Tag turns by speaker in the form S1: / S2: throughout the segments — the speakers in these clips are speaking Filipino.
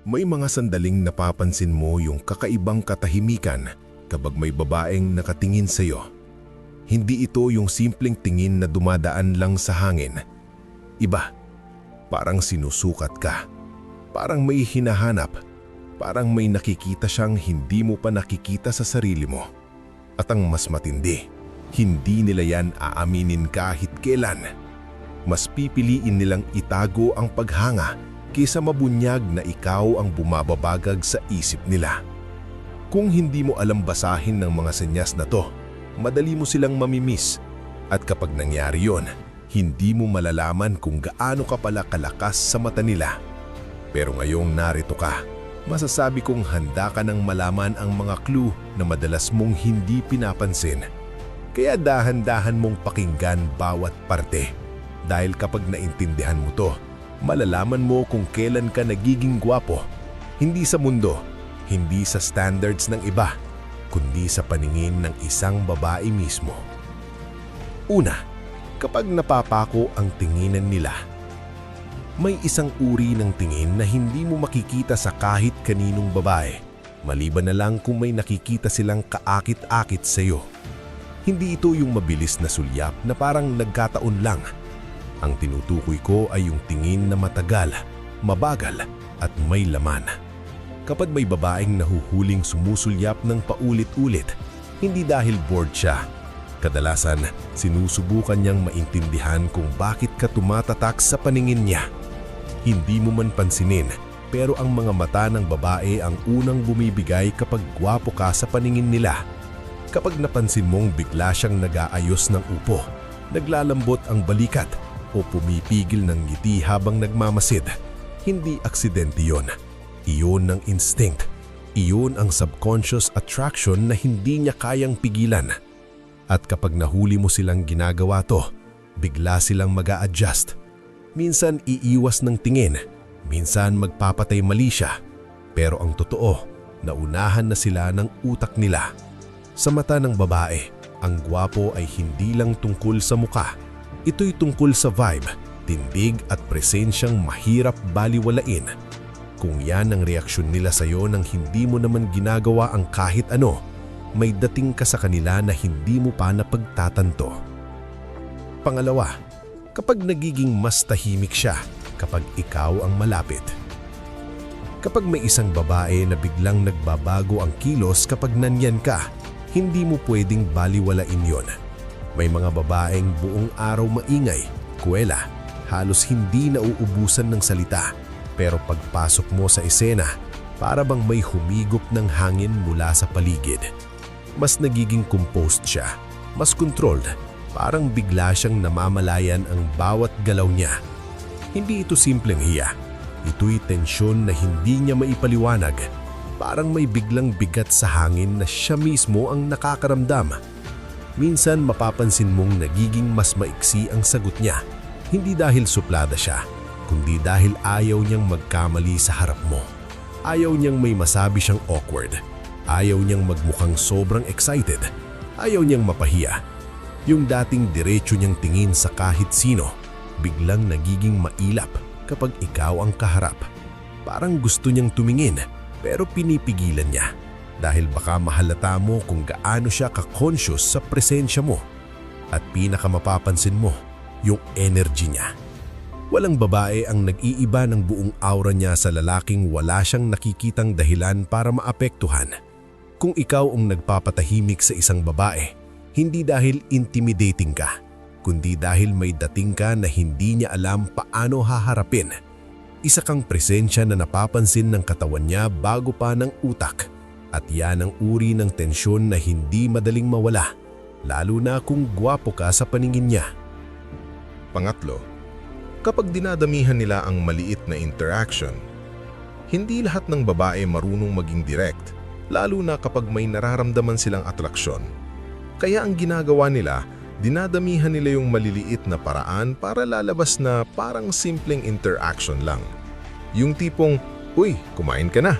S1: May mga sandaling napapansin mo yung kakaibang katahimikan kapag may babaeng nakatingin sa'yo. Hindi ito yung simpleng tingin na dumadaan lang sa hangin. Iba, parang sinusukat ka. Parang may hinahanap. Parang may nakikita siyang hindi mo pa nakikita sa sarili mo. At ang mas matindi, hindi nila yan aaminin kahit kailan. Mas pipiliin nilang itago ang paghanga kaysa mabunyag na ikaw ang bumababagag sa isip nila. Kung hindi mo alam basahin ng mga senyas na to, madali mo silang mamimiss. At kapag nangyari yon, hindi mo malalaman kung gaano ka pala kalakas sa mata nila. Pero ngayong narito ka, masasabi kong handa ka nang malaman ang mga clue na madalas mong hindi pinapansin. Kaya dahan-dahan mong pakinggan bawat parte. Dahil kapag naintindihan mo to, malalaman mo kung kailan ka nagiging gwapo. Hindi sa mundo, hindi sa standards ng iba, kundi sa paningin ng isang babae mismo. Una, kapag napapako ang tinginan nila. May isang uri ng tingin na hindi mo makikita sa kahit kaninong babae, maliban na lang kung may nakikita silang kaakit-akit sa iyo. Hindi ito yung mabilis na sulyap na parang nagkataon lang. Ang tinutukoy ko ay yung tingin na matagal, mabagal at may laman. Kapag may babaeng nahuhuling sumusulyap ng paulit-ulit, hindi dahil bored siya. Kadalasan, sinusubukan niyang maintindihan kung bakit ka tumatatak sa paningin niya. Hindi mo man pansinin, pero ang mga mata ng babae ang unang bumibigay kapag gwapo ka sa paningin nila. Kapag napansin mong bigla siyang nag-aayos ng upo, naglalambot ang balikat, o pumipigil ng ngiti habang nagmamasid, hindi aksidente yon. Iyon ang instinct. Iyon ang subconscious attraction na hindi niya kayang pigilan. At kapag nahuli mo silang ginagawa to, bigla silang mag-a-adjust. Minsan iiwas ng tingin, minsan magpapatay mali siya. Pero ang totoo, naunahan na sila ng utak nila. Sa mata ng babae, ang gwapo ay hindi lang tungkol sa muka. Ito'y tungkol sa vibe, tindig at presensyang mahirap baliwalain. Kung yan ang reaksyon nila sa'yo nang hindi mo naman ginagawa ang kahit ano, may dating ka sa kanila na hindi mo pa napagtatanto. Pangalawa, kapag nagiging mas tahimik siya kapag ikaw ang malapit. Kapag may isang babae na biglang nagbabago ang kilos kapag nandyan ka, hindi mo pwedeng baliwalain yon. May mga babaeng buong araw maingay, kuwela, halos hindi nauubusan ng salita. Pero pagpasok mo sa eksena, para bang may humigop ng hangin mula sa paligid. Mas nagiging composed siya, mas controlled, parang bigla siyang namamalayan ang bawat galaw niya. Hindi ito simpleng hiya, ito'y tensyon na hindi niya maipaliwanag. Parang may biglang bigat sa hangin na siya mismo ang nakakaramdam. Minsan mapapansin mong nagiging mas maiksi ang sagot niya, hindi dahil suplada siya, kundi dahil ayaw niyang magkamali sa harap mo. Ayaw niyang may masabi siyang awkward. Ayaw niyang magmukhang sobrang excited. Ayaw niyang mapahiya. Yung dating diretso niyang tingin sa kahit sino, biglang nagiging mailap kapag ikaw ang kaharap. Parang gusto niyang tumingin, pero pinipigilan niya. Dahil baka mahalata mo kung gaano siya ka-conscious sa presensya mo. At pinakamapapansin mo, yung energy niya. Walang babae ang nag-iiba ng buong aura niya sa lalaking wala siyang nakikitang dahilan para maapektuhan. Kung ikaw ang nagpapatahimik sa isang babae, hindi dahil intimidating ka, kundi dahil may dating ka na hindi niya alam paano haharapin. Isa kang presensya na napapansin ng katawan niya bago pa ng utak. At yan ang uri ng tensyon na hindi madaling mawala, lalo na kung gwapo ka sa paningin niya.
S2: Pangatlo, kapag dinadamihan nila ang maliit na interaction, hindi lahat ng babae marunong maging direct, lalo na kapag may nararamdaman silang atraksyon. Kaya ang ginagawa nila, dinadamihan nila yung maliliit na paraan para lalabas na parang simpleng interaction lang. Yung tipong, "Uy, kumain ka na?"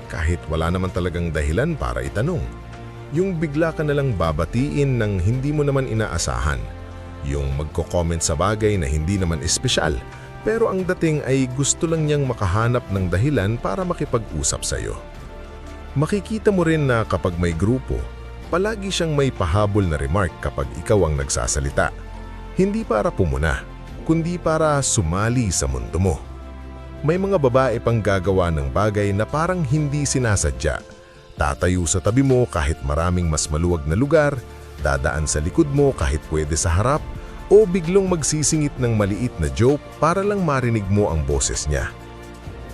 S2: Kahit wala naman talagang dahilan para itanong. Yung bigla ka nalang babatiin ng hindi mo naman inaasahan. Yung magko-comment sa bagay na hindi naman espesyal, Pero ang dating ay gusto lang niyang makahanap ng dahilan para makipag-usap sa'yo. Makikita mo rin na kapag may grupo, palagi siyang may pahabol na remark kapag ikaw ang nagsasalita. Hindi para pumuna, kundi para sumali sa mundo mo. May mga babae pang gagawa ng bagay na parang hindi sinasadya. Tatayo sa tabi mo kahit maraming mas maluwag na lugar, dadaan sa likod mo kahit pwede sa harap, o biglong magsisingit ng maliit na joke para lang marinig mo ang boses niya.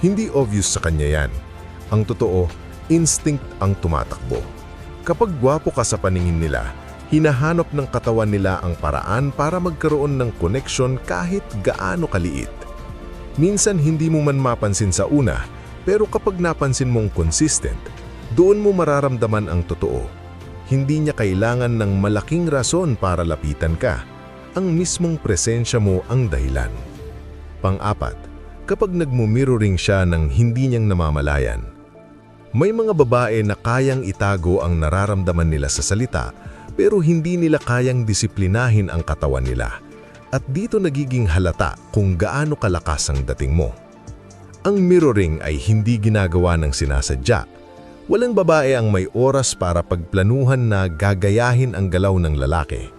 S2: Hindi obvious sa kanya yan. Ang totoo, instinct ang tumatakbo. Kapag gwapo ka sa paningin nila, hinahanap ng katawan nila ang paraan para magkaroon ng connection kahit gaano kaliit. Minsan hindi mo man mapansin sa una, pero kapag napansin mong consistent, doon mo mararamdaman ang totoo. Hindi niya kailangan ng malaking rason para lapitan ka. Ang mismong presensya mo ang dahilan. Pang-apat, kapag nagmumirroring siya ng hindi niyang namamalayan. May mga babae na kayang itago ang nararamdaman nila sa salita, pero hindi nila kayang disiplinahin ang katawan nila. At dito nagiging halata kung gaano kalakas ang dating mo. Ang mirroring ay hindi ginagawa ng sinasadya. Walang babae ang may oras para pagplanuhan na gagayahin ang galaw ng lalaki.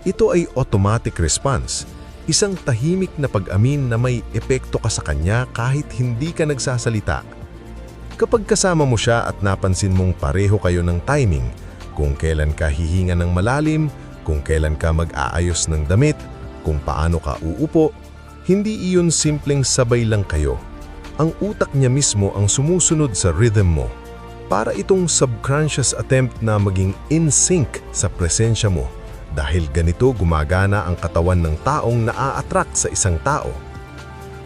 S2: Ito ay automatic response, isang tahimik na pag-amin na may epekto ka sa kanya kahit hindi ka nagsasalita. Kapag kasama mo siya at napansin mong pareho kayo ng timing, kung kailan ka hihinga ng malalim, kung kailan ka mag-aayos ng damit, kung paano ka uupo, hindi iyon simpleng sabay lang kayo. Ang utak niya mismo ang sumusunod sa rhythm mo. Para itong subconscious attempt na maging in sync sa presensya mo. Dahil ganito gumagana ang katawan ng taong naa-attract sa isang tao.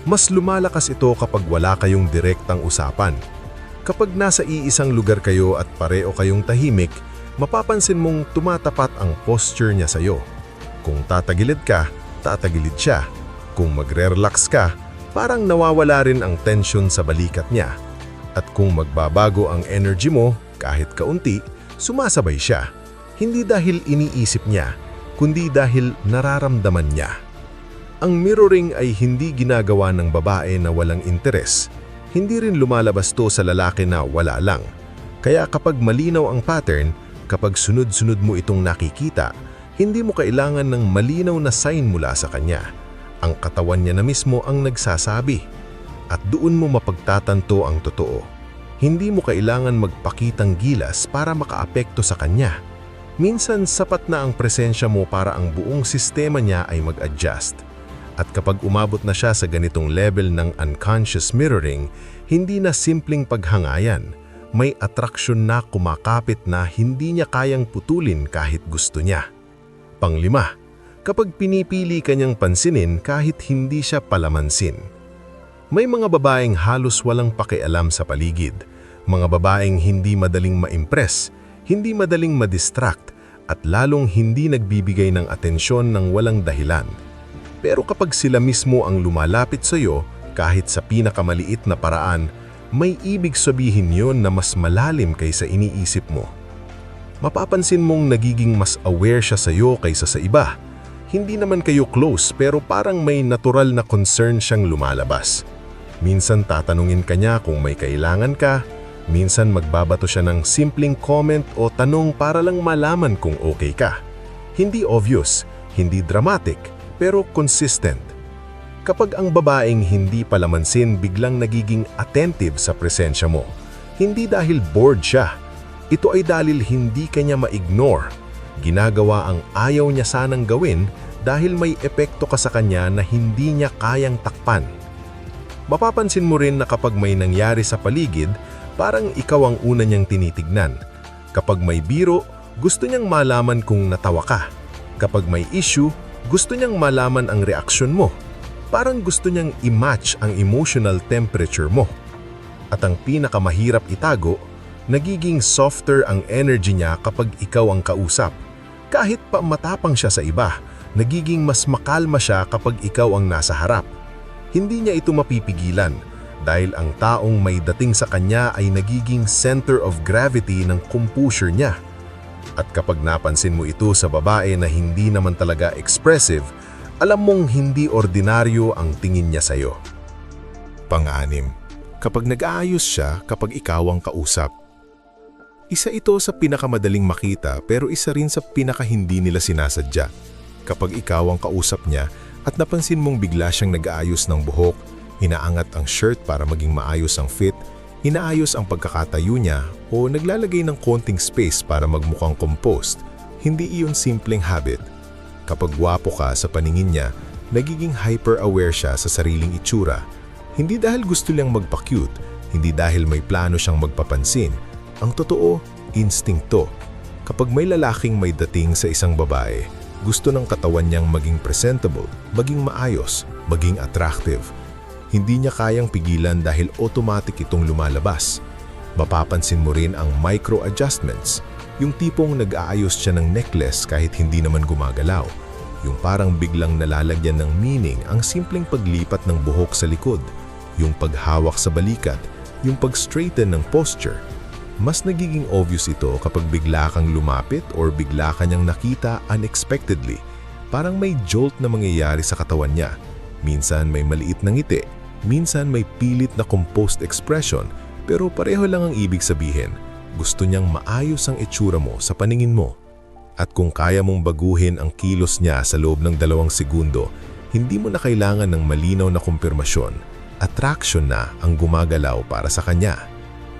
S2: Mas lumalakas ito kapag wala kayong direktang usapan. Kapag nasa iisang lugar kayo at pareo kayong tahimik, mapapansin mong tumatapat ang posture niya sa'yo. Kung tatagilid ka, tatagilid siya. Kung magre-relax ka, parang nawawala rin ang tension sa balikat niya. At kung magbabago ang energy mo, kahit kaunti, sumasabay siya. Hindi dahil iniisip niya, kundi dahil nararamdaman niya. Ang mirroring ay hindi ginagawa ng babae na walang interes. Hindi rin lumalabas to sa lalaki na wala lang. Kaya kapag malinaw ang pattern, kapag sunod-sunod mo itong nakikita, hindi mo kailangan ng malinaw na sign mula sa kanya. Ang katawan niya na mismo ang nagsasabi. At doon mo mapagtatanto ang totoo. Hindi mo kailangan magpakitang gilas para makaapekto sa kanya. Minsan sapat na ang presensya mo para ang buong sistema niya ay mag-adjust. At kapag umabot na siya sa ganitong level ng unconscious mirroring, hindi na simpleng paghangayan. May attraction na kumakapit na hindi niya kayang putulin kahit gusto niya. Panglima, kapag pinipili kanyang pansinin kahit hindi siya palamansin. May mga babaeng halos walang pakialam sa paligid. Mga babaeng hindi madaling ma-impress, hindi madaling ma-distract, at lalong hindi nagbibigay ng atensyon ng walang dahilan. Pero kapag sila mismo ang lumalapit sa iyo, kahit sa pinakamaliit na paraan, may ibig sabihin yon na mas malalim kaysa iniisip mo. Mapapansin mong nagiging mas aware siya sa iyo kaysa sa iba. Hindi naman kayo close pero parang may natural na concern siyang lumalabas. Minsan tatanungin ka niya kung may kailangan ka, minsan magbabato siya ng simpleng comment o tanong para lang malaman kung okay ka. Hindi obvious, hindi dramatic, pero consistent. Kapag ang babaeng hindi palamansin biglang nagiging attentive sa presensya mo, hindi dahil bored siya. Ito ay dahil hindi kanya ma-ignore. Ginagawa ang ayaw niya sanang gawin dahil may epekto ka sa kanya na hindi niya kayang takpan. Mapapansin mo rin na kapag may nangyari sa paligid, parang ikaw ang una niyang tinitignan. Kapag may biro, gusto niyang malaman kung natawa ka. Kapag may issue, gusto niyang malaman ang reaksyon mo. Parang gusto niyang i-match ang emotional temperature mo. At ang pinakamahirap itago, nagiging softer ang energy niya kapag ikaw ang kausap. Kahit pa matapang siya sa iba, nagiging mas makalma siya kapag ikaw ang nasa harap. Hindi niya ito mapipigilan dahil ang taong may dating sa kanya ay nagiging center of gravity ng composure niya. At kapag napansin mo ito sa babae na hindi naman talaga expressive, Alam mong hindi ordinaryo ang tingin niya sa'yo. Pang-anim, kapag nag-aayos siya kapag ikaw ang kausap. Isa ito sa pinakamadaling makita pero isa rin sa pinaka-hindi nila sinasadya. Kapag ikaw ang kausap niya at napansin mong bigla siyang nag-aayos ng buhok, inaangat ang shirt para maging maayos ang fit, inaayos ang pagkakatayo niya o naglalagay ng konting space para magmukhang composed, hindi iyon simpleng habit. Kapag gwapo ka sa paningin niya, nagiging hyper-aware siya sa sariling itsura. Hindi dahil gusto niyang magpa-cute, hindi dahil may plano siyang magpapansin. Ang totoo, instinkto. Kapag may lalaking may dating sa isang babae, gusto ng katawan niyang maging presentable, maging maayos, maging attractive. Hindi niya kayang pigilan dahil automatic itong lumalabas. Mapapansin mo rin ang micro-adjustments, yung tipong nag-aayos siya ng necklace kahit hindi naman gumagalaw. Yung parang biglang nalalagyan ng meaning ang simpleng paglipat ng buhok sa likod, yung paghawak sa balikat, yung pag-straighten ng posture. Mas nagiging obvious ito kapag bigla kang lumapit or bigla kanyang nakita unexpectedly. Parang may jolt na mangyayari sa katawan niya. Minsan may maliit na ngiti, minsan may pilit na composed expression, pero pareho lang ang ibig sabihin. Gusto niyang maayos ang itsura mo sa paningin mo. At kung kaya mong baguhin ang kilos niya sa loob ng 2 segundo, hindi mo na kailangan ng malinaw na kumpirmasyon. Attraction na ang gumagalaw para sa kanya.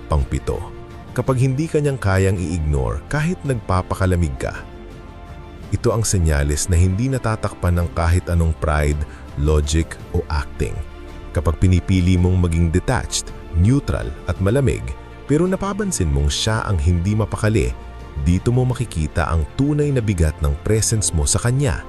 S2: Pang-7. Kapag hindi kanyang kayang i-ignore kahit nagpapakalamig ka. Ito ang senyales na hindi natatakpan ng kahit anong pride, logic o acting. Kapag pinipili mong maging detached, neutral at malamig, pero napapansin mong siya ang hindi mapakali, dito mo makikita ang tunay na bigat ng presence mo sa kanya.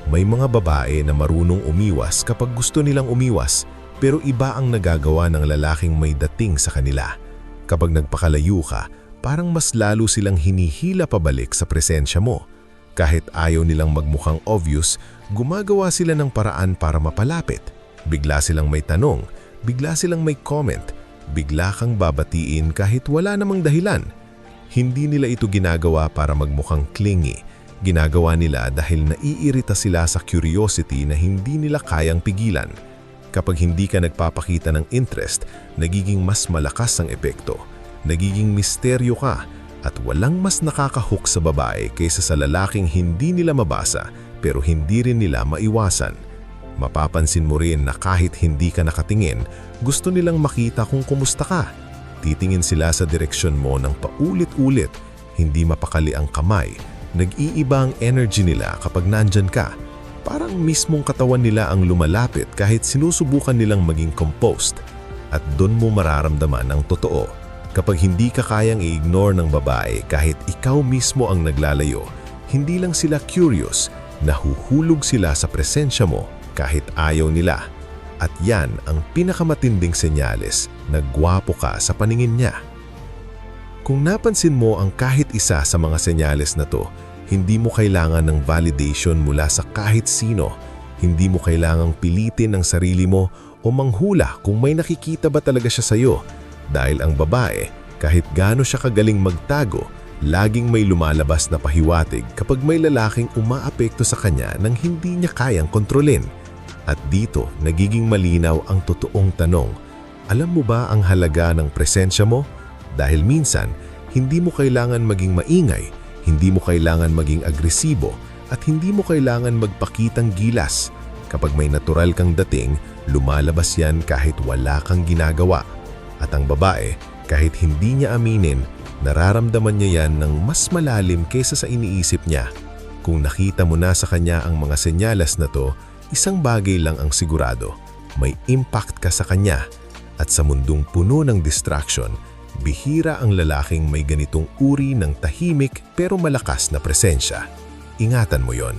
S2: May mga babae na marunong umiwas kapag gusto nilang umiwas, pero iba ang nagagawa ng lalaking may dating sa kanila. Kapag nagpakalayo ka, parang mas lalo silang hinihila pabalik sa presensya mo. Kahit ayaw nilang magmukhang obvious, gumagawa sila ng paraan para mapalapit. Bigla silang may tanong, bigla silang may comment, bigla kang babatiin kahit wala namang dahilan. Hindi nila ito ginagawa para magmukhang clingy. Ginagawa nila dahil naiirita sila sa curiosity na hindi nila kayang pigilan. Kapag hindi ka nagpapakita ng interest, nagiging mas malakas ang epekto. Nagiging misteryo ka at walang mas nakakahook sa babae kaysa sa lalaking hindi nila mabasa pero hindi rin nila maiwasan. Mapapansin mo rin na kahit hindi ka nakatingin, gusto nilang makita kung kumusta ka. Titingin sila sa direksyon mo ng paulit-ulit, hindi mapakali ang kamay. Nag-iiba ang energy nila kapag nandyan ka. Parang mismong katawan nila ang lumalapit kahit sinusubukan nilang maging composed. At doon mo mararamdaman ang totoo. Kapag hindi ka kayang i-ignore ng babae kahit ikaw mismo ang naglalayo, hindi lang sila curious, nahuhulog sila sa presensya mo kahit ayaw nila. At yan ang pinakamatinding senyales na gwapo ka sa paningin niya. Kung napansin mo ang kahit isa sa mga senyales na to, hindi mo kailangan ng validation mula sa kahit sino. Hindi mo kailangang pilitin ang sarili mo o manghula kung may nakikita ba talaga siya sa'yo. Dahil ang babae, kahit gaano siya kagaling magtago, laging may lumalabas na pahiwatig kapag may lalaking umaapekto sa kanya nang hindi niya kayang kontrolin. At dito, nagiging malinaw ang totoong tanong. Alam mo ba ang halaga ng presensya mo? Dahil minsan, hindi mo kailangan maging maingay, hindi mo kailangan maging agresibo, at hindi mo kailangan magpakitang gilas. Kapag may natural kang dating, lumalabas yan kahit wala kang ginagawa. At ang babae, kahit hindi niya aminin, nararamdaman niya yan ng mas malalim kaysa sa iniisip niya. Kung nakita mo na sa kanya ang mga senyalas na to, isang bagay lang ang sigurado, may impact ka sa kanya. At sa mundong puno ng distraction, bihira ang lalaking may ganitong uri ng tahimik pero malakas na presensya. Ingatan mo yon.